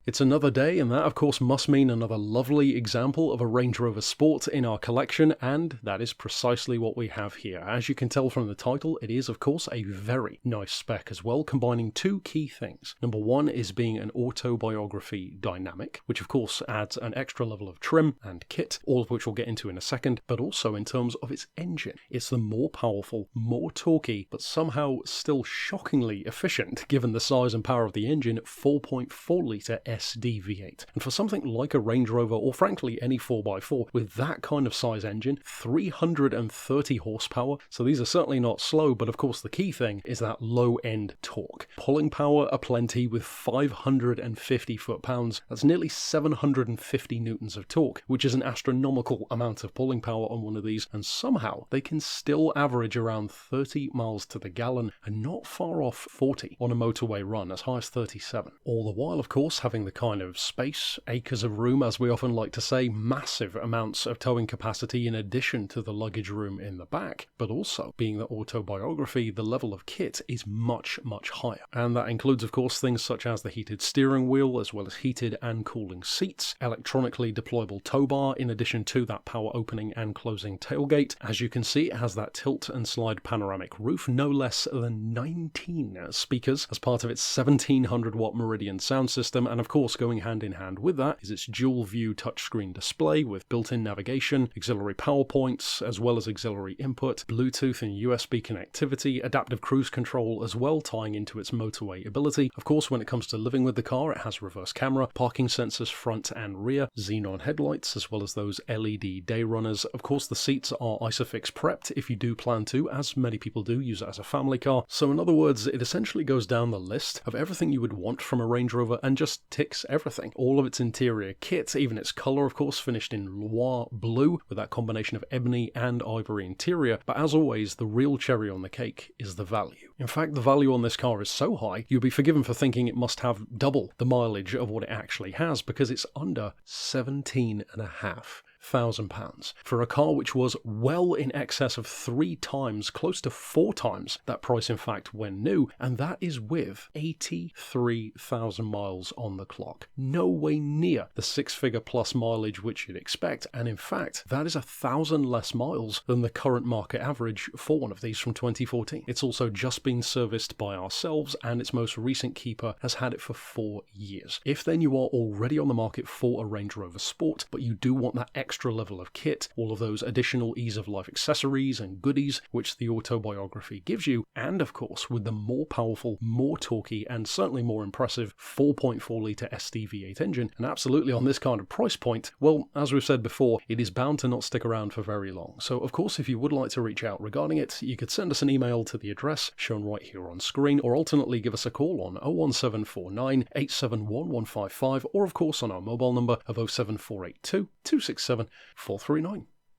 It's another day, and that of course must mean another lovely example of a Range Rover Sport in our collection, and that is precisely what we have here. As you can tell from the title, it is of course a very nice spec as well, combining two key things. Number one is being an Autobiography dynamic, which of course adds an extra level of trim and kit, all of which we'll get into in a second, but also in terms of its engine. It's the more powerful, more torquey, but somehow still shockingly efficient, given the size and power of the engine, 4.4 litre SD V8. And for something like a Range Rover, or frankly any 4x4, with that kind of size engine, 330 horsepower, so these are certainly not slow, but of course the key thing is that low-end torque. Pulling power aplenty with 550 foot-pounds, that's nearly 750 newtons of torque, which is an astronomical amount of pulling power on one of these, and somehow they can still average around 30 miles to the gallon, and not far off 40 on a motorway run, as high as 37. All the while, of course, having the kind of space, acres of room, as we often like to say, massive amounts of towing capacity in addition to the luggage room in the back, but also, being the Autobiography, the level of kit is much, much higher. And that includes, of course, things such as the heated steering wheel, as well as heated and cooling seats, electronically deployable tow bar, in addition to that power opening and closing tailgate. As you can see, it has that tilt and slide panoramic roof, no less than 19 speakers as part of its 1700 watt Meridian sound system, and of course going hand in hand with that is its dual view touchscreen display with built-in navigation, auxiliary power points, as well as auxiliary input, Bluetooth and USB connectivity, adaptive cruise control as well, tying into its motorway ability. Of course, when it comes to living with the car, it has reverse camera, parking sensors front and rear, xenon headlights, as well as those LED day runners. Of course, the seats are ISOFIX prepped if you do plan to, as many people do, use it as a family car. So in other words, it essentially goes down the list of everything you would want from a Range Rover and just ticks everything. All of its interior kit, even its colour, of course, finished in Loire blue with that combination of ebony and ivory interior. But as always, the real cherry on the cake is the value. In fact, the value on this car is so high, you'll be forgiven for thinking it must have double the mileage of what it actually has, because it's under £17,500 for a car which was well in excess of 3 times, close to 4 times that price in fact when new, and that is with 83,000 miles on the clock. No way near the 6-figure plus mileage which you'd expect, and in fact that is 1,000 less miles than the current market average for one of these from 2014. It's also just been serviced by ourselves, and its most recent keeper has had it for 4 years. If then you are already on the market for a Range Rover Sport, but you do want that extra level of kit, all of those additional ease of life accessories and goodies which the Autobiography gives you, and of course with the more powerful, more torquey, and certainly more impressive 4.4 litre SD V8 engine, and absolutely on this kind of price point, well, as we've said before, it is bound to not stick around for very long. So of course, if you would like to reach out regarding it, you could send us an email to the address shown right here on screen, or alternately give us a call on 01749 871 155, or of course on our mobile number of 07482 267 439.